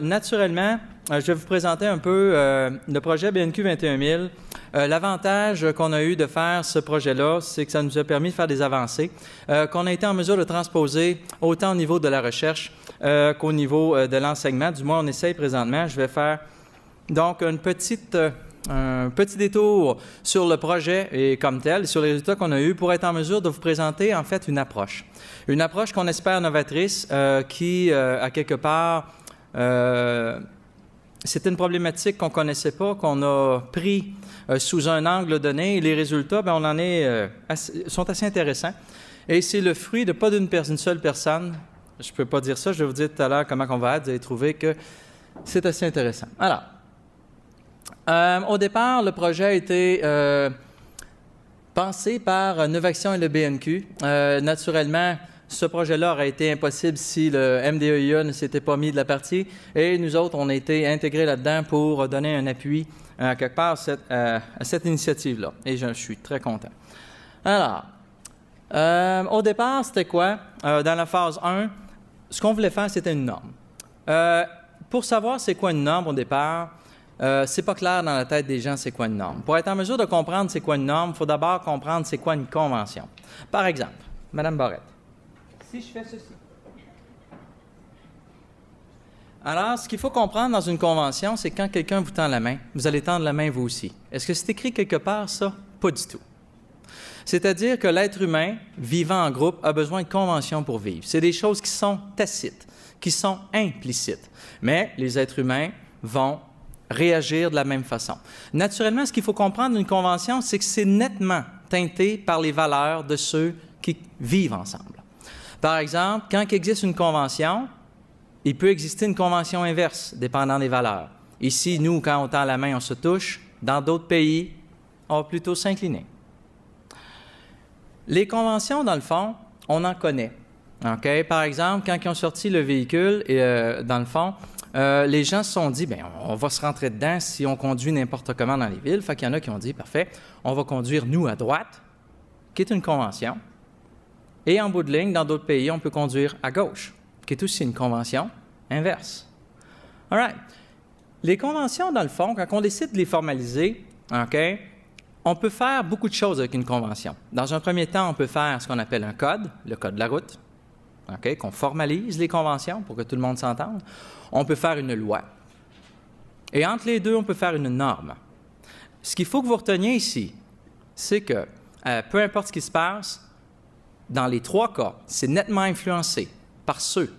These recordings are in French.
naturellement, je vais vous présenter un peu le projet BNQ 21000. L'avantage qu'on a eu de faire ce projet-là, c'est que ça nous a permis de faire des avancées, qu'on a été en mesure de transposer autant au niveau de la recherche qu'au niveau de l'enseignement. Du moins, on essaye présentement. Je vais faire donc un petit détour sur le projet et comme tel, sur les résultats qu'on a eus pour être en mesure de vous présenter en fait une approche. Une approche qu'on espère novatrice qui, à quelque part, c'était une problématique qu'on ne connaissait pas, qu'on a pris sous un angle donné et les résultats, bien, sont assez intéressants. Et c'est le fruit de pas d'une seule personne. Je ne peux pas dire ça, je vais vous dire tout à l'heure comment on va être, vous allez trouver que c'est assez intéressant. Alors, au départ, le projet a été pensé par Novaction et le BNQ. Naturellement, ce projet-là aurait été impossible si le MDEIA ne s'était pas mis de la partie. Et nous autres, on a été intégrés là-dedans pour donner un appui, quelque part, à cette initiative-là. Et je suis très content. Alors, au départ, c'était quoi? Dans la phase 1, ce qu'on voulait faire, c'était une norme. Pour savoir c'est quoi une norme au départ, c'est pas clair dans la tête des gens c'est quoi une norme. Pour être en mesure de comprendre c'est quoi une norme, il faut d'abord comprendre c'est quoi une convention. Par exemple, Mme Barrette, si je fais ceci. Alors, ce qu'il faut comprendre dans une convention, c'est quand quelqu'un vous tend la main, vous allez tendre la main vous aussi. Est-ce que c'est écrit quelque part, ça? Pas du tout. C'est-à-dire que l'être humain, vivant en groupe, a besoin de conventions pour vivre. C'est des choses qui sont tacites, qui sont implicites. Mais les êtres humains vont réagir de la même façon. Naturellement, ce qu'il faut comprendre d'une convention, c'est que c'est nettement teinté par les valeurs de ceux qui vivent ensemble. Par exemple, quand il existe une convention, il peut exister une convention inverse, dépendant des valeurs. Ici, nous, quand on tend la main, on se touche. Dans d'autres pays, on va plutôt s'incliner. Les conventions, dans le fond, on en connaît. Okay? Par exemple, quand ils ont sorti le véhicule, dans le fond, les gens se sont dit, bien, on va se rentrer dedans si on conduit n'importe comment dans les villes. Fait qu'il y en a qui ont dit, parfait, on va conduire nous à droite, qui est une convention. Et en bout de ligne, dans d'autres pays, on peut conduire à gauche, qui est aussi une convention inverse. All right. Les conventions, dans le fond, quand on décide de les formaliser, okay, on peut faire beaucoup de choses avec une convention. Dans un premier temps, on peut faire ce qu'on appelle un code, le code de la route, okay, qu'on formalise les conventions pour que tout le monde s'entende. On peut faire une loi. Et entre les deux, on peut faire une norme. Ce qu'il faut que vous reteniez ici, c'est que peu importe ce qui se passe, dans les trois cas, c'est nettement influencé par ceux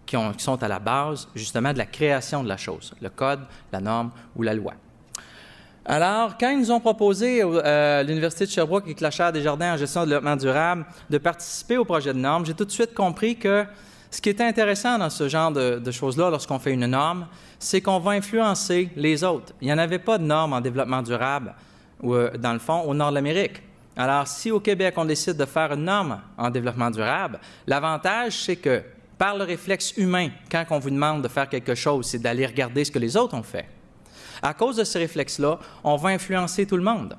qui sont à la base, justement, de la création de la chose, le code, la norme ou la loi. Alors, quand ils nous ont proposé à l'Université de Sherbrooke et Clochard Desjardins en gestion de développement durable de participer au projet de norme, j'ai tout de suite compris que ce qui était intéressant dans ce genre de choses-là, lorsqu'on fait une norme, c'est qu'on va influencer les autres. Il n'y en avait pas de normes en développement durable, dans le fond, au nord de l'Amérique. Alors, si au Québec, on décide de faire une norme en développement durable, l'avantage, c'est que par le réflexe humain, quand on vous demande de faire quelque chose, c'est d'aller regarder ce que les autres ont fait. À cause de ce réflexe-là, on va influencer tout le monde.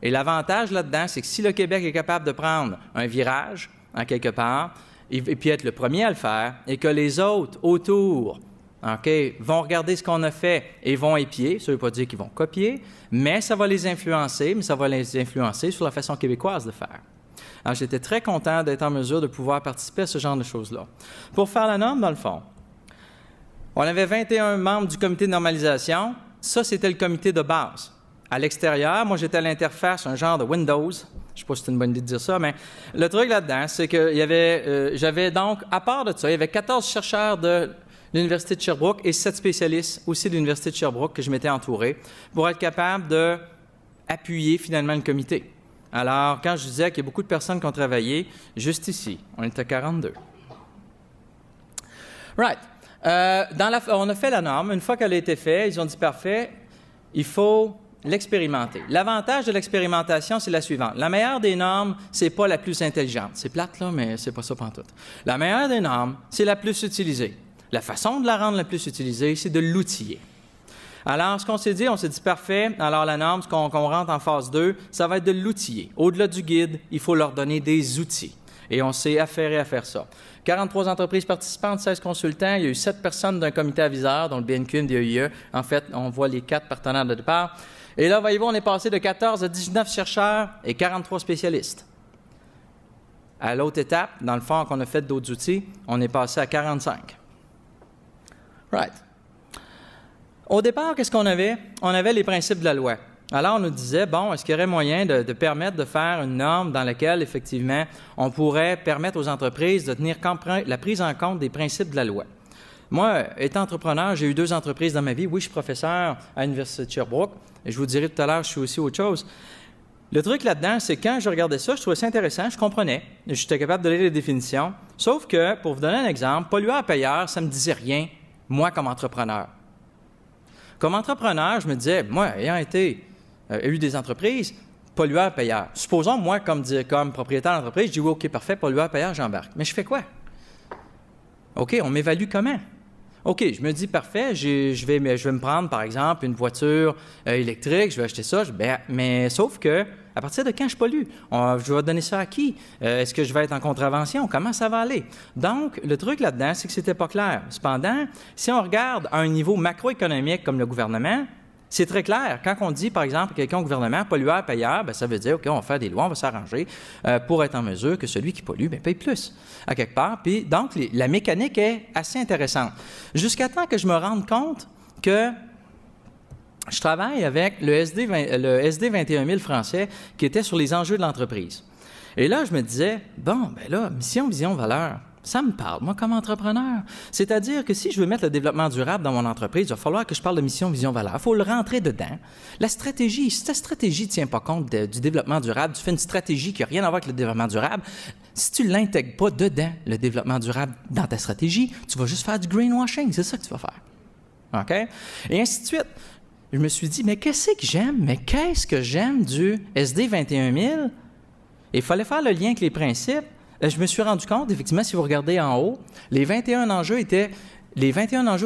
Et l'avantage là-dedans, c'est que si le Québec est capable de prendre un virage, en quelque part, et puis être le premier à le faire, et que les autres autour vont regarder ce qu'on a fait et vont épier, ça ne veut pas dire qu'ils vont copier, mais ça va les influencer, mais ça va les influencer sur la façon québécoise de faire. Alors, j'étais très content d'être en mesure de pouvoir participer à ce genre de choses-là. Pour faire la norme, dans le fond, on avait 21 membres du comité de normalisation. Ça, c'était le comité de base. À l'extérieur, moi, j'étais à l'interface, un genre de Windows. Je ne sais pas si c'est une bonne idée de dire ça, mais le truc là-dedans, c'est que j'avais donc, à part de ça, il y avait 14 chercheurs de l'Université de Sherbrooke et 7 spécialistes aussi de l'Université de Sherbrooke que je m'étais entouré pour être capable d'appuyer finalement le comité. Alors, quand je disais qu'il y a beaucoup de personnes qui ont travaillé, juste ici, on était 42. Right. On a fait la norme. Une fois qu'elle a été faite, ils ont dit, parfait, il faut l'expérimenter. L'avantage de l'expérimentation, c'est la suivante. La meilleure des normes, c'est pas la plus intelligente. C'est plate, là, mais c'est pas ça pantoute. La meilleure des normes, c'est la plus utilisée. La façon de la rendre la plus utilisée, c'est de l'outiller. Alors, ce qu'on s'est dit, parfait, alors la norme, qu'on rentre en phase 2, ça va être de l'outiller. Au-delà du guide, il faut leur donner des outils. Et on s'est affairé à faire ça. 43 entreprises participantes, 16 consultants. Il y a eu 7 personnes d'un comité aviseur, dont le BNQ, le DEIE. En fait, on voit les 4 partenaires de départ. Et là, voyez-vous, on est passé de 14 à 19 chercheurs et 43 spécialistes. À l'autre étape, dans le fond, qu'on a fait d'autres outils, on est passé à 45. Right. Au départ, qu'est-ce qu'on avait? On avait les principes de la loi. Alors, on nous disait, bon, est-ce qu'il y aurait moyen de permettre de faire une norme dans laquelle, effectivement, on pourrait permettre aux entreprises de tenir compte la prise en compte des principes de la loi? Moi, étant entrepreneur, j'ai eu 2 entreprises dans ma vie. Oui, je suis professeur à l'Université de Sherbrooke. Et je vous dirai tout à l'heure, je suis aussi autre chose. Le truc là-dedans, c'est que quand je regardais ça, je trouvais ça intéressant, je comprenais, j'étais capable de lire les définitions. Sauf que, pour vous donner un exemple, pollueur-payeur, ça ne me disait rien, moi, comme entrepreneur. Comme entrepreneur, je me disais, moi, ayant eu des entreprises, pollueur-payeur. Supposons, moi, comme propriétaire d'entreprise, je dis, oui, OK, parfait, pollueur-payeur, j'embarque. Mais je fais quoi? OK, on m'évalue comment? OK, je me dis, parfait, je vais me prendre, par exemple, une voiture électrique, je vais acheter ça, mais sauf que, à partir de quand je pollue? Je vais donner ça à qui? Est-ce que je vais être en contravention? Comment ça va aller? Donc, le truc là-dedans, c'est que c'était pas clair. Cependant, si on regarde à un niveau macroéconomique comme le gouvernement, c'est très clair. Quand on dit, par exemple, à quelqu'un au gouvernement, pollueur-payeur, bien, ça veut dire, OK, on va faire des lois, on va s'arranger pour être en mesure que celui qui pollue paye plus, à quelque part. Puis, donc, la mécanique est assez intéressante. Jusqu'à temps que je me rende compte que je travaille avec le SD 21 000 français qui était sur les enjeux de l'entreprise. Et là, je me disais, bon, bien là, mission, vision, valeur. Ça me parle, moi, comme entrepreneur. C'est-à-dire que si je veux mettre le développement durable dans mon entreprise, il va falloir que je parle de mission, vision, valeur. Il faut le rentrer dedans. La stratégie, si ta stratégie ne tient pas compte du développement durable, tu fais une stratégie qui n'a rien à voir avec le développement durable, si tu ne l'intègres pas dedans, le développement durable, dans ta stratégie, tu vas juste faire du greenwashing. C'est ça que tu vas faire. OK? Et ainsi de suite. Je me suis dit, mais qu'est-ce que j'aime? Mais qu'est-ce que j'aime du SD 21 000? Il fallait faire le lien avec les principes. Je me suis rendu compte, effectivement, si vous regardez en haut, les 21 enjeux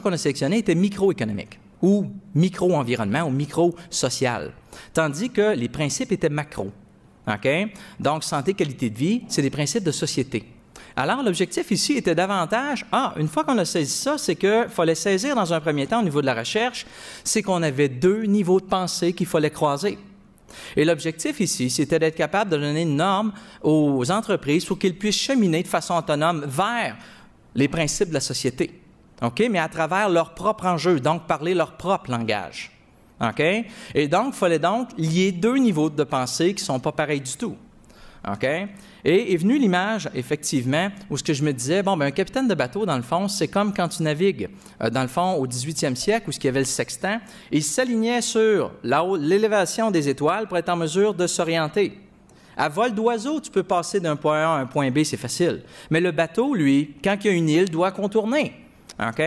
qu'on a sélectionnés étaient microéconomiques ou micro-environnement ou micro-social, tandis que les principes étaient macro. OK? Donc, santé, qualité de vie, c'est des principes de société. Alors, l'objectif ici était davantage, une fois qu'on a saisi ça, c'est qu'il fallait saisir dans un premier temps au niveau de la recherche, c'est qu'on avait 2 niveaux de pensée qu'il fallait croiser. Et l'objectif ici, c'était d'être capable de donner une norme aux entreprises pour qu'ils puissent cheminer de façon autonome vers les principes de la société, OK? Mais à travers leur propre enjeu, donc parler leur propre langage. OK? Et donc, il fallait donc lier 2 niveaux de pensée qui ne sont pas pareils du tout. OK? Et est venue l'image, effectivement, où ce que je me disais, bon, bien, un capitaine de bateau, dans le fond, c'est comme quand tu navigues, dans le fond, au 18e siècle, où il y avait le sextant, et il s'alignait sur l'élévation des étoiles pour être en mesure de s'orienter. À vol d'oiseau, tu peux passer d'un point A à un point B, c'est facile. Mais le bateau, lui, quand il y a une île, doit contourner. OK?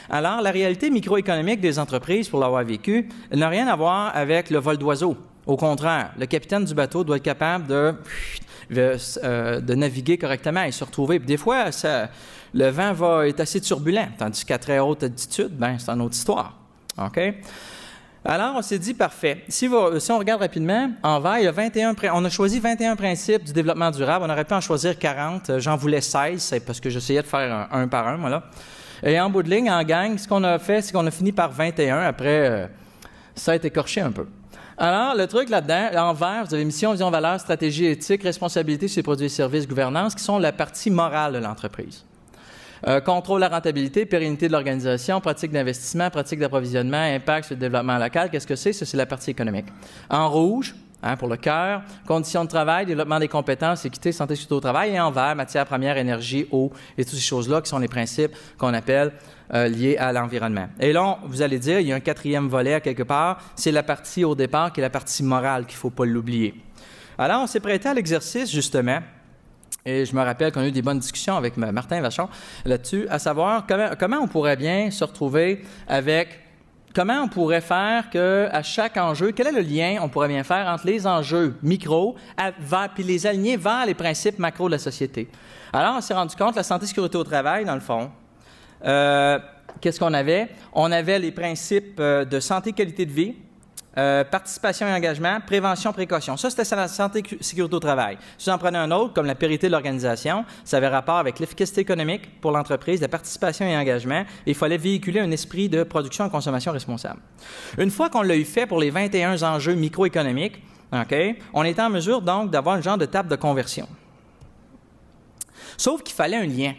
Alors, la réalité microéconomique des entreprises, pour l'avoir vécu, n'a rien à voir avec le vol d'oiseau. Au contraire, le capitaine du bateau doit être capable de naviguer correctement et se retrouver. Puis des fois, le vent est assez turbulent, tandis qu'à très haute altitude, ben, c'est une autre histoire. OK? Alors, on s'est dit, parfait. Si on regarde rapidement, en vert, il y a on a choisi 21 principes du développement durable. On aurait pu en choisir 40. J'en voulais 16, c'est parce que j'essayais de faire un par un, moi, là. Et en bout de ligne, en gang, ce qu'on a fait, c'est qu'on a fini par 21. Après, ça a été écorché un peu. Alors, le truc là-dedans, en vert, vous avez mission, vision, valeur, stratégie, éthique, responsabilité sur les produits et services, gouvernance, qui sont la partie morale de l'entreprise. Contrôle de la rentabilité, pérennité de l'organisation, pratique d'investissement, pratique d'approvisionnement, impact sur le développement local. Qu'est-ce que c'est? Ça, c'est la partie économique. En rouge, pour le cœur, conditions de travail, développement des compétences, équité, santé, sécurité au travail. Et en vert, matière première, énergie, eau et toutes ces choses-là qui sont les principes qu'on appelle liés à l'environnement. Et là, vous allez dire, il y a un 4e volet à quelque part, c'est la partie au départ qui est la partie morale qu'il ne faut pas l'oublier. Alors, on s'est prêté à l'exercice, justement, et je me rappelle qu'on a eu des bonnes discussions avec Martin Vachon là-dessus, à savoir comment on pourrait bien se retrouver avec... Comment on pourrait faire qu'à chaque enjeu, quel est le lien on pourrait bien faire entre les enjeux micro puis les aligner vers les principes macro de la société? Alors, on s'est rendu compte, la santé et sécurité au travail, dans le fond, qu'est-ce qu'on avait? On avait les principes de santé et qualité de vie, participation et engagement, prévention, précaution. Ça, c'était la santé et sécurité au travail. Si vous en prenez un autre, comme la pérennité de l'organisation, ça avait rapport avec l'efficacité économique pour l'entreprise, la participation et engagement, et il fallait véhiculer un esprit de production et consommation responsable. Une fois qu'on l'a eu fait pour les 21 enjeux microéconomiques, on était en mesure donc d'avoir un genre de table de conversion. Sauf qu'il fallait un lien.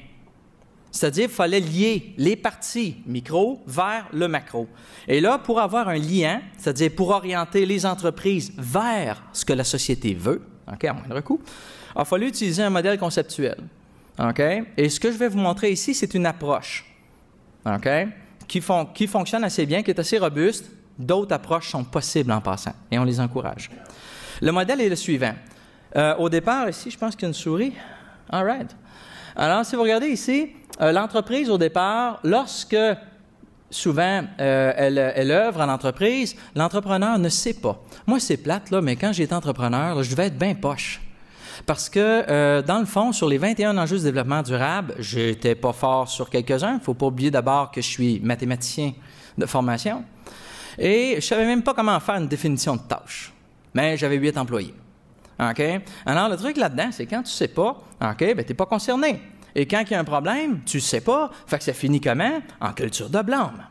C'est-à-dire qu'il fallait lier les parties micro vers le macro. Et là, pour avoir un lien, c'est-à-dire pour orienter les entreprises vers ce que la société veut, à moindre coût, il a fallu utiliser un modèle conceptuel. Et ce que je vais vous montrer ici, c'est une approche qui fonctionne assez bien, qui est assez robuste. D'autres approches sont possibles en passant, et on les encourage. Le modèle est le suivant. Au départ, ici, je pense qu'il y a une souris. All right. Alors, si vous regardez ici, l'entreprise, au départ, lorsque souvent elle œuvre en entreprise, l'entrepreneur ne sait pas. Moi, c'est plate, là, mais quand j'étais entrepreneur, là, je devais être bien poche. Parce que, dans le fond, sur les 21 enjeux de développement durable, j'étais pas fort sur quelques-uns. Il ne faut pas oublier d'abord que je suis mathématicien de formation. Et je ne savais même pas comment faire une définition de tâche. Mais j'avais 8 employés. Alors, le truc là-dedans, c'est quand tu ne sais pas, tu n'es pas concerné. Et quand il y a un problème, tu ne sais pas, fait que ça finit comment? En culture de blâme.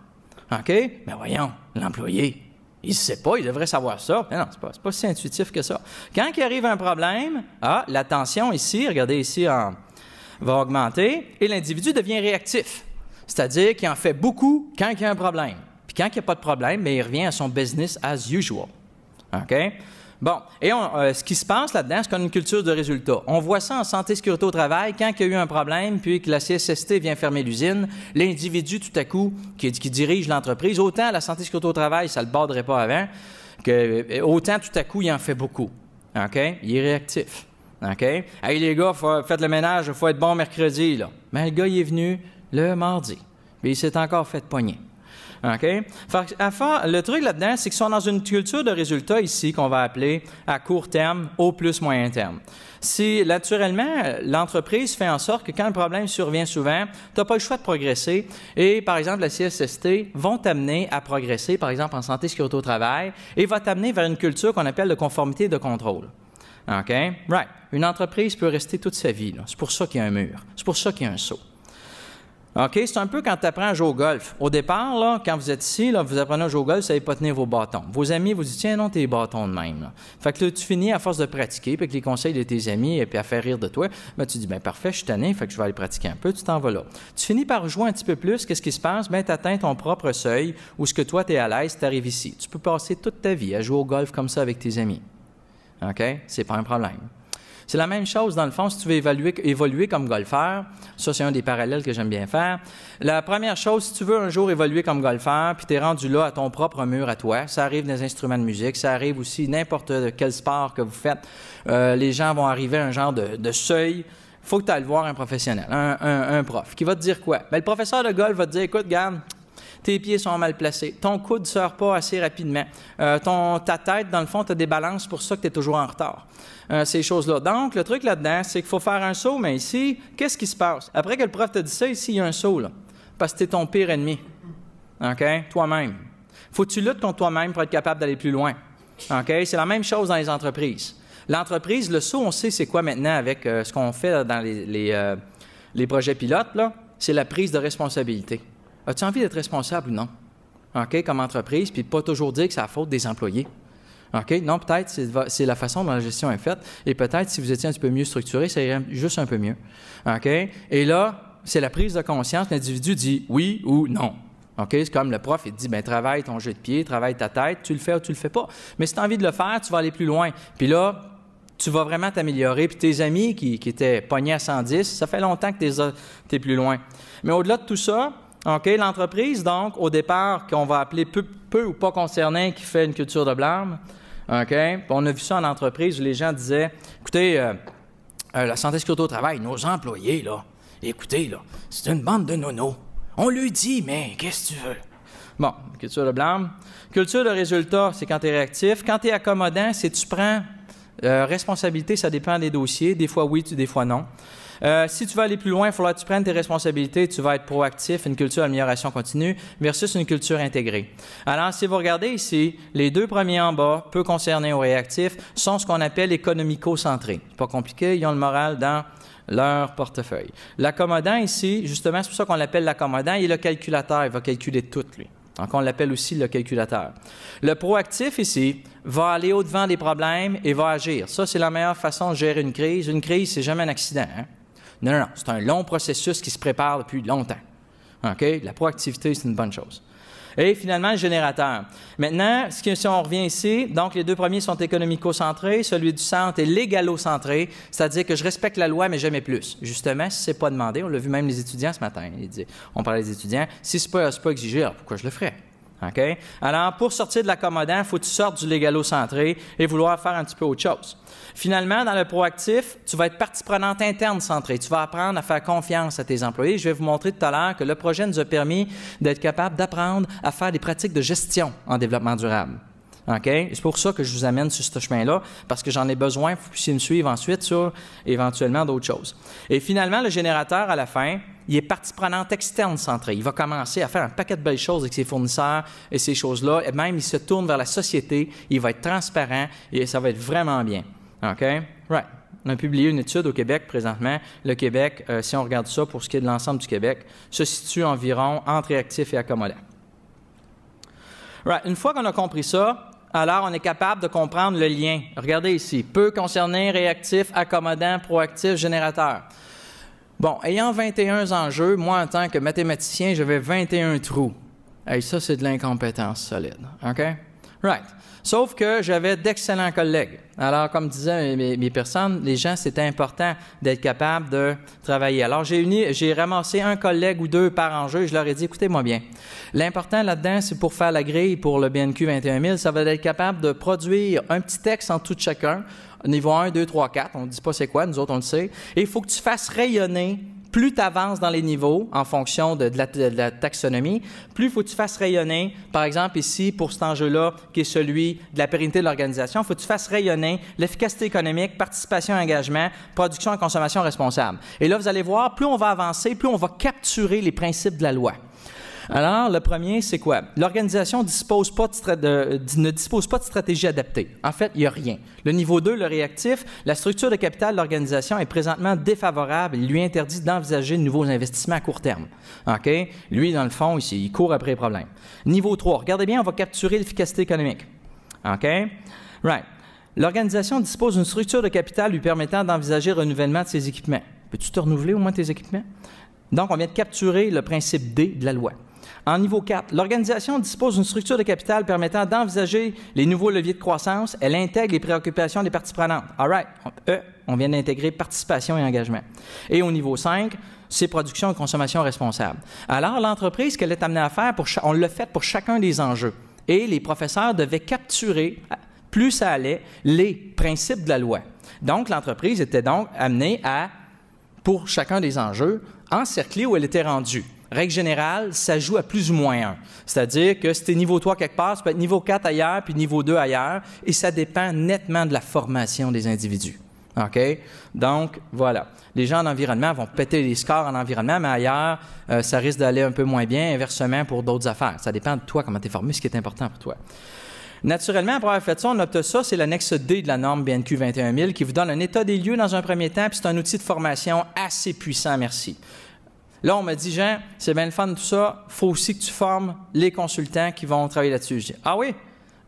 Mais voyons, l'employé, il ne sait pas, il devrait savoir ça. Mais non, c'est pas si intuitif que ça. Quand il arrive un problème, la tension ici, regardez ici, va augmenter et l'individu devient réactif. C'est-à-dire qu'il en fait beaucoup quand il y a un problème. Puis quand il n'y a pas de problème, bien, il revient à son business as usual. Bon, et ce qui se passe là-dedans, c'est qu'on a une culture de résultat. On voit ça en santé et sécurité au travail. Quand il y a eu un problème, puis que la CSST vient fermer l'usine, l'individu, tout à coup, qui dirige l'entreprise, autant la santé et sécurité au travail, ça ne le borderait pas avant, autant tout à coup, il en fait beaucoup. Il est réactif. Hey, les gars, faites le ménage, il faut être bon mercredi. Là. Mais le gars, il est venu le mardi. Puis il s'est encore fait pogner. Le truc là-dedans, c'est qu'ils sont dans une culture de résultats ici qu'on va appeler à court terme, au plus moyen terme. Si, naturellement, l'entreprise fait en sorte que quand le problème survient souvent, tu n'as pas le choix de progresser et, par exemple, la CSST vont t'amener à progresser, par exemple, en santé et sécurité au travail et va t'amener vers une culture qu'on appelle de conformité et de contrôle. Right. Une entreprise peut rester toute sa vie. C'est pour ça qu'il y a un mur. C'est pour ça qu'il y a un saut. C'est un peu quand tu apprends à jouer au golf. Au départ, là, quand vous êtes ici, là, vous apprenez à jouer au golf, vous ne savez pas tenir vos bâtons. Vos amis vous disent « Tiens, non, tes bâtons de même. » Là. Fait que là, tu finis à force de pratiquer, puis avec les conseils de tes amis, et puis à faire rire de toi, ben, tu dis « Bien, parfait, je suis tanné, fait que je vais aller pratiquer un peu. » Tu t'en vas là. Tu finis par jouer un petit peu plus. Qu'est-ce qui se passe? Bien, tu atteins ton propre seuil, où ce que toi, tu es à l'aise, tu arrives ici. Tu peux passer toute ta vie à jouer au golf comme ça avec tes amis. C'est pas un problème. C'est la même chose, dans le fond, si tu veux évoluer comme golfeur. Ça, c'est un des parallèles que j'aime bien faire. La première chose, si tu veux un jour évoluer comme golfeur, puis tu es rendu là à ton propre mur à toi, ça arrive dans les instruments de musique, ça arrive aussi n'importe quel sport que vous faites. Les gens vont arriver à un genre de seuil. Il faut que tu ailles voir un professionnel, un prof, qui va te dire quoi? Bien, le professeur de golf va te dire, écoute, regarde, tes pieds sont mal placés, ton coude ne sort pas assez rapidement, ta tête, dans le fond, tu as des balances, pour ça que tu es toujours en retard. Ces choses-là. Donc, le truc là-dedans, c'est qu'il faut faire un saut, mais ici, qu'est-ce qui se passe? Après que le prof te dit ça, ici, il y a un saut, là, parce que tu es ton pire ennemi. Toi-même. Faut que tu luttes contre toi-même pour être capable d'aller plus loin. C'est la même chose dans les entreprises. L'entreprise, le saut, on sait c'est quoi maintenant avec ce qu'on fait là, dans les projets pilotes, là, c'est la prise de responsabilité. As-tu envie d'être responsable ou non? Comme entreprise, puis pas toujours dire que c'est la faute des employés. Non, peut-être c'est la façon dont la gestion est faite. Et peut-être, si vous étiez un petit peu mieux structuré, ça irait juste un peu mieux. Et là, c'est la prise de conscience. L'individu dit oui ou non. C'est comme le prof, il te dit, bien, travaille ton jeu de pied, travaille ta tête, tu le fais ou tu le fais pas. Mais si tu as envie de le faire, tu vas aller plus loin. Puis là, tu vas vraiment t'améliorer. Puis tes amis qui étaient pognés à 110, ça fait longtemps que tu es plus loin. Mais au-delà de tout ça, l'entreprise, donc, au départ, qu'on va appeler peu ou pas concerné, qui fait une culture de blâme, on a vu ça en entreprise où les gens disaient, écoutez, la santé et sécurité au travail, nos employés, là, écoutez, là, c'est une bande de nonos. On lui dit, mais qu'est-ce que tu veux? Bon, culture de blâme. Culture de résultat, c'est quand tu es réactif. Quand tu es accommodant, c'est tu prends responsabilité, ça dépend des dossiers. Des fois oui, des fois non. Si tu veux aller plus loin, il faudra que tu prennes tes responsabilités, tu vas être proactif, une culture d'amélioration continue versus une culture intégrée. Alors, si vous regardez ici, les deux premiers en bas, peu concernés ou réactifs, sont ce qu'on appelle économico-centrés. C'est pas compliqué, ils ont le moral dans leur portefeuille. L'accommodant ici, justement, c'est pour ça qu'on l'appelle l'accommodant, il est le calculateur, il va calculer tout, lui. Donc, on l'appelle aussi le calculateur. Le proactif ici va aller au-devant des problèmes et va agir. Ça, c'est la meilleure façon de gérer une crise. Une crise, c'est jamais un accident. Hein? Non, non, non. C'est un long processus qui se prépare depuis longtemps. OK? La proactivité, c'est une bonne chose. Et finalement, le générateur. Maintenant, si on revient ici, donc les deux premiers sont économico-centrés, celui du centre est légalo-centré, c'est-à-dire que je respecte la loi, mais jamais plus. Justement, si ce n'est pas demandé, on l'a vu même les étudiants ce matin, on parlait des étudiants, si ce n'est pas exigé, alors pourquoi je le ferais? Okay? Alors, pour sortir de l'accommodant, il faut que tu sortes du légalo-centré et vouloir faire un petit peu autre chose. Finalement, dans le proactif, tu vas être partie prenante interne centrée. Tu vas apprendre à faire confiance à tes employés. Je vais vous montrer tout à l'heure que le projet nous a permis d'être capable d'apprendre à faire des pratiques de gestion en développement durable. Okay? C'est pour ça que je vous amène sur ce chemin-là, parce que j'en ai besoin, vous puissiez me suivre ensuite sur éventuellement d'autres choses. Et finalement, le générateur, à la fin, il est partie prenante externe centrée. Il va commencer à faire un paquet de belles choses avec ses fournisseurs et ces choses-là. Et même, il se tourne vers la société, il va être transparent et ça va être vraiment bien. OK? Right. On a publié une étude au Québec présentement. Le Québec, si on regarde ça pour ce qui est de l'ensemble du Québec, se situe environ entre réactif et accommodant. Right. Une fois qu'on a compris ça, alors on est capable de comprendre le lien. Regardez ici. Peu concerné, réactif, accommodant, proactif, générateur. Bon, ayant 21 enjeux, moi, en tant que mathématicien, j'avais 21 trous. Hey, ça, c'est de l'incompétence solide. OK? Right. Sauf que j'avais d'excellents collègues. Alors, comme disaient mes personnes, les gens, c'était important d'être capable de travailler. Alors, j'ai ramassé un collègue ou deux par enjeu et je leur ai dit, écoutez-moi bien, l'important là-dedans, c'est pour faire la grille pour le BNQ 21000, ça va être capable de produire un petit texte en tout chacun, niveau 1, 2, 3, 4, on ne dit pas c'est quoi, nous autres, on le sait, et il faut que tu fasses rayonner. Plus tu avances dans les niveaux en fonction de la taxonomie, plus il faut que tu fasses rayonner, par exemple ici, pour cet enjeu-là, qui est celui de la pérennité de l'organisation, il faut que tu fasses rayonner l'efficacité économique, participation et engagement, production et consommation responsable. Et là, vous allez voir, plus on va avancer, plus on va capturer les principes de la loi. Alors, le premier, c'est quoi? L'organisation ne dispose pas de stratégie adaptée. En fait, il n'y a rien. Le niveau 2, le réactif, la structure de capital de l'organisation est présentement défavorable. Il lui interdit d'envisager de nouveaux investissements à court terme. OK? Lui, dans le fond, il court après les problèmes. Niveau 3, regardez bien, on va capturer l'efficacité économique. OK? Right. L'organisation dispose d'une structure de capital lui permettant d'envisager le renouvellement de ses équipements. Peux-tu te renouveler au moins tes équipements? Donc, on vient de capturer le principe D de la loi. En niveau 4, l'organisation dispose d'une structure de capital permettant d'envisager les nouveaux leviers de croissance. Elle intègre les préoccupations des parties prenantes. All right. On vient d'intégrer participation et engagement. Et au niveau 5, c'est production et consommation responsable. Alors, l'entreprise, qu'elle est amenée à faire, on l'a fait pour chacun des enjeux. Et les professeurs devaient capturer, plus ça allait, les principes de la loi. Donc, l'entreprise était donc amenée à, pour chacun des enjeux, encercler où elle était rendue. Règle générale, ça joue à plus ou moins 1. C'est-à-dire que si tu es niveau 3 quelque part, ça peut être niveau 4 ailleurs, puis niveau 2 ailleurs, et ça dépend nettement de la formation des individus. OK? Donc, voilà. Les gens en environnement vont péter les scores en environnement, mais ailleurs, ça risque d'aller un peu moins bien, inversement pour d'autres affaires. Ça dépend de toi, comment tu es formé, ce qui est important pour toi. Naturellement, après avoir fait ça, on note ça, c'est l'annexe D de la norme BNQ 21000 qui vous donne un état des lieux dans un premier temps, puis c'est un outil de formation assez puissant, merci. Là, on m'a dit, Jean, c'est bien le fun de tout ça, il faut aussi que tu formes les consultants qui vont travailler là-dessus. Je dis, ah oui?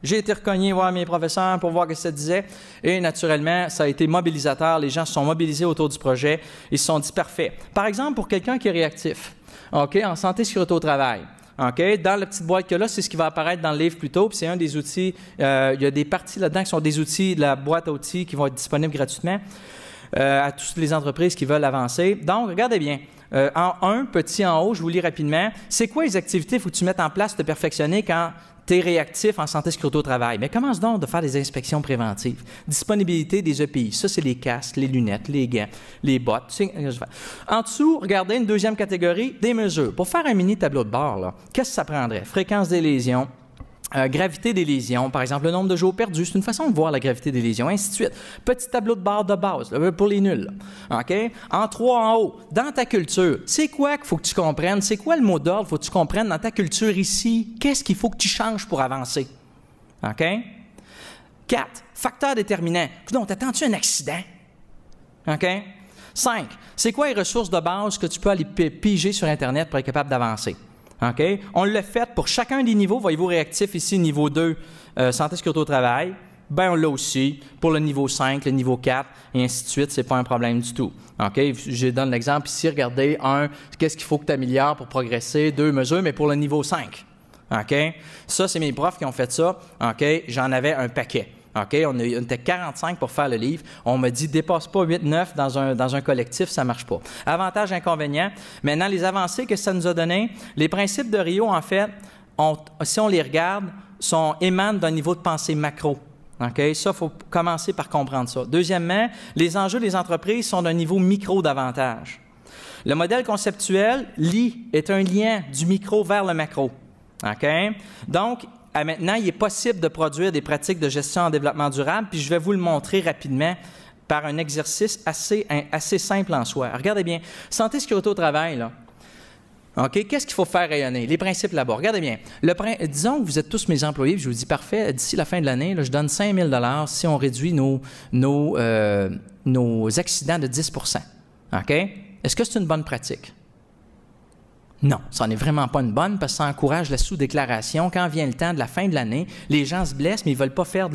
J'ai été recogné voir mes professeurs pour voir ce que ça disait. Et naturellement, ça a été mobilisateur. Les gens se sont mobilisés autour du projet. Ils se sont dit, parfait. Par exemple, pour quelqu'un qui est réactif, OK, en santé, sécurité au travail, OK, dans la petite boîte que là, c'est ce qui va apparaître dans le livre plus tôt. Puis c'est un des outils, il y a des parties là-dedans qui sont des outils de la boîte à outils qui vont être disponibles gratuitement à toutes les entreprises qui veulent avancer. Donc, regardez bien. En 1, petit en haut, je vous lis rapidement. C'est quoi les activités qu'il faut que tu mettes en place de perfectionner quand tu es réactif en santé sécurité au travail? Mais commence donc de faire des inspections préventives. Disponibilité des EPI. Ça, c'est les casques, les lunettes, les gants, les bottes. En dessous, regardez une deuxième catégorie, des mesures. Pour faire un mini tableau de bord, qu'est-ce que ça prendrait? Fréquence des lésions, Gravité des lésions, par exemple, le nombre de jours perdus, c'est une façon de voir la gravité des lésions, ainsi de suite. Petit tableau de bord de base, là, pour les nuls. Là. OK? En 3 en haut, dans ta culture, c'est quoi qu'il faut que tu comprennes? C'est quoi le mot d'ordre qu'il faut que tu comprennes dans ta culture ici? Qu'est-ce qu'il faut que tu changes pour avancer? OK? 4. Facteurs déterminants. Donc, t'attends-tu un accident? OK? 5. C'est quoi les ressources de base que tu peux aller piger sur Internet pour être capable d'avancer? OK? On l'a fait pour chacun des niveaux. Voyez-vous réactif ici, niveau 2, santé, sécurité au travail. Ben on l'a aussi pour le niveau 5, le niveau 4, et ainsi de suite. C'est pas un problème du tout. OK? Je donne l'exemple ici. Regardez, 1, qu'est-ce qu'il faut que tu améliores pour progresser? 2, mesures, mais pour le niveau 5. OK? Ça, c'est mes profs qui ont fait ça. OK? J'en avais un paquet. OK? On était 45 pour faire le livre. On m'a dit, dépasse pas 8-9 dans un collectif, ça ne marche pas. Avantages, inconvénients. Maintenant, les avancées que ça nous a donné, les principes de Rio, en fait, si on les regarde, émanent d'un niveau de pensée macro. OK? Ça, il faut commencer par comprendre ça. Deuxièmement, les enjeux des entreprises sont d'un niveau micro d'avantage. Le modèle conceptuel, est un lien du micro vers le macro. OK? Donc, maintenant, il est possible de produire des pratiques de gestion en développement durable, puis je vais vous le montrer rapidement par un exercice assez simple en soi. Regardez bien, santé, sécurité au travail, là. OK? Qu'est-ce qu'il faut faire rayonner? Les principes là-bas. Regardez bien. Disons que vous êtes tous mes employés, puis je vous dis, parfait, d'ici la fin de l'année, je donne 5 000 $ si on réduit nos accidents de 10 %. OK? Est-ce que c'est une bonne pratique? Non, ça n'est vraiment pas une bonne parce que ça encourage la sous-déclaration. Quand vient le temps de la fin de l'année, les gens se blessent, mais ils ne veulent pas faire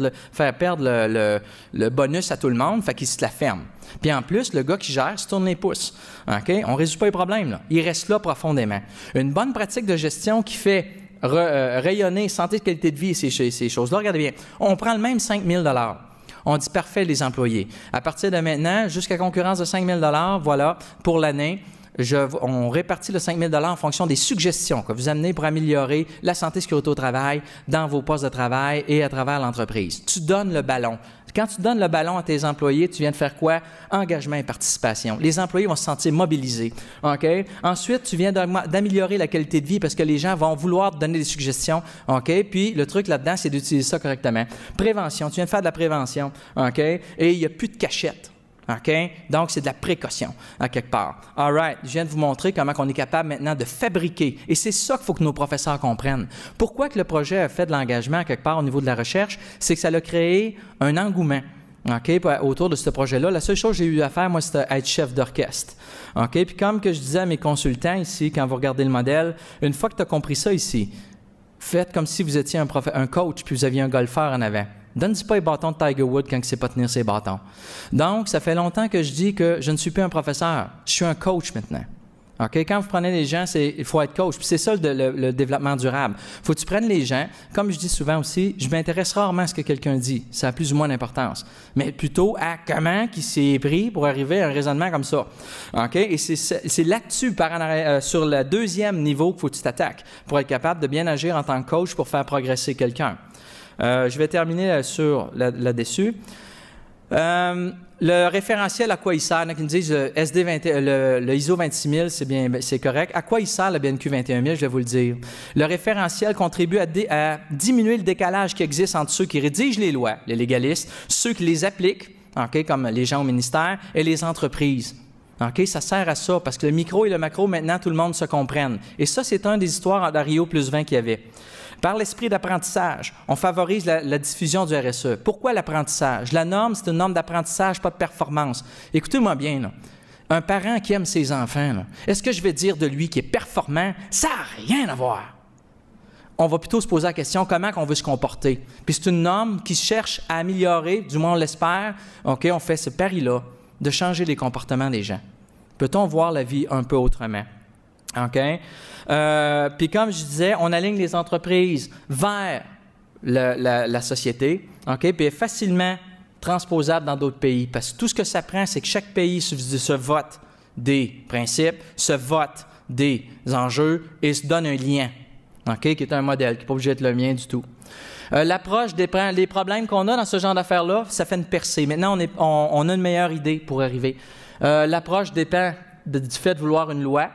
perdre le bonus à tout le monde, fait qu'ils se la ferment. Puis en plus, le gars qui gère se tourne les pouces. OK? On ne résout pas les problèmes, là. Il reste là profondément. Une bonne pratique de gestion qui fait rayonner santé, qualité de vie et ces choses-là, regardez bien, on prend le même 5 000 $. On dit parfait les employés. À partir de maintenant, jusqu'à concurrence de 5 000 $, voilà, pour l'année, on répartit le 5 000 $ en fonction des suggestions que vous amenez pour améliorer la santé et sécurité au travail dans vos postes de travail et à travers l'entreprise. Tu donnes le ballon. Quand tu donnes le ballon à tes employés, tu viens de faire quoi? Engagement et participation. Les employés vont se sentir mobilisés. OK? Ensuite, tu viens d'améliorer la qualité de vie parce que les gens vont vouloir te donner des suggestions. OK? Puis, le truc là-dedans, c'est d'utiliser ça correctement. Prévention. Tu viens de faire de la prévention. OK? Et il n'y a plus de cachette. OK? Donc, c'est de la précaution, à quelque part. All right. Je viens de vous montrer comment on est capable maintenant de fabriquer. Et c'est ça qu'il faut que nos professeurs comprennent. Pourquoi que le projet a fait de l'engagement, à quelque part, au niveau de la recherche? C'est que ça a créé un engouement. OK? Autour de ce projet-là. La seule chose que j'ai eu à faire, moi, c'était être chef d'orchestre. OK? Puis comme que je disais à mes consultants ici, quand vous regardez le modèle, une fois que tu as compris ça ici, faites comme si vous étiez un coach puis vous aviez un golfeur en avant. Donne-y pas les bâtons de Tiger Woods quand il ne sait pas tenir ses bâtons. Donc, ça fait longtemps que je dis que je ne suis plus un professeur. Je suis un coach maintenant. OK? Quand vous prenez les gens, il faut être coach. Puis c'est ça le développement durable. Il faut que tu prennes les gens. Comme je dis souvent aussi, je m'intéresse rarement à ce que quelqu'un dit. Ça a plus ou moins d'importance. Mais plutôt à comment il s'est pris pour arriver à un raisonnement comme ça. OK? Et c'est là-dessus, sur le deuxième niveau qu'il faut que tu t'attaques pour être capable de bien agir en tant que coach pour faire progresser quelqu'un. Je vais terminer là-dessus. Le référentiel, à quoi il sert? Il y en a qui me disent le ISO 26000, c'est correct. À quoi il sert le BNQ 21000? Je vais vous le dire. Le référentiel contribue à diminuer le décalage qui existe entre ceux qui rédigent les lois, les légalistes, ceux qui les appliquent, okay, comme les gens au ministère, et les entreprises. Okay? Ça sert à ça, parce que le micro et le macro, maintenant, tout le monde se comprenne. Et ça, c'est une des histoires de Rio plus 20 qu'il y avait. Par l'esprit d'apprentissage, on favorise la diffusion du RSE. Pourquoi l'apprentissage? La norme, c'est une norme d'apprentissage, pas de performance. Écoutez-moi bien, là. Un parent qui aime ses enfants, est-ce que je vais dire de lui qu'il est performant? Ça n'a rien à voir. On va plutôt se poser la question comment on veut se comporter. Puis c'est une norme qui cherche à améliorer, du moins on l'espère, OK, on fait ce pari-là, de changer les comportements des gens. Peut-on voir la vie un peu autrement? OK? Puis comme je disais, on aligne les entreprises vers la société, OK? Puis est facilement transposable dans d'autres pays. Parce que tout ce que ça prend, c'est que chaque pays se vote des principes, se vote des enjeux et se donne un lien, OK? Qui est un modèle, qui n'est pas obligé d'être le mien du tout. L'approche les problèmes qu'on a dans ce genre d'affaires-là, ça fait une percée. Maintenant, on a une meilleure idée pour arriver. L'approche dépend du fait de vouloir une loi.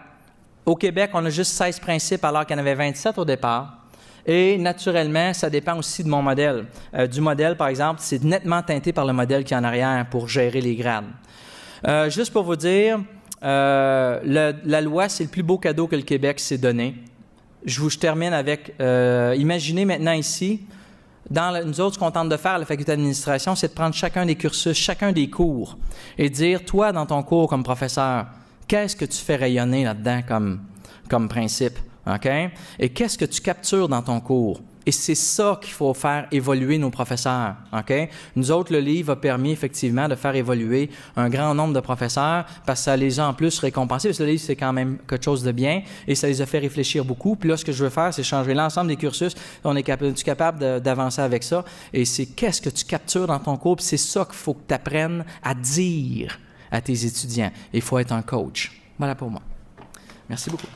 Au Québec, on a juste 16 principes alors qu'il y en avait 27 au départ. Et naturellement, ça dépend aussi de mon modèle. Du modèle, par exemple, c'est nettement teinté par le modèle qui est en arrière pour gérer les grades. Juste pour vous dire, la loi, c'est le plus beau cadeau que le Québec s'est donné. Je termine avec, imaginez maintenant ici, nous autres, ce qu'on tente de faire à la faculté d'administration, c'est de prendre chacun des cursus, chacun des cours, et dire, toi, dans ton cours comme professeur, qu'est-ce que tu fais rayonner là-dedans comme principe? Okay? Et qu'est-ce que tu captures dans ton cours? Et c'est ça qu'il faut faire évoluer nos professeurs. Okay? Nous autres, le livre a permis effectivement de faire évoluer un grand nombre de professeurs parce que ça les a en plus récompensés. Parce que le livre, c'est quand même quelque chose de bien et ça les a fait réfléchir beaucoup. Puis là, ce que je veux faire, c'est changer l'ensemble des cursus. On est capable d'avancer avec ça. Et c'est qu'est-ce que tu captures dans ton cours? Puis c'est ça qu'il faut que tu apprennes à dire à tes étudiants. Il faut être un coach. Voilà pour moi. Merci beaucoup.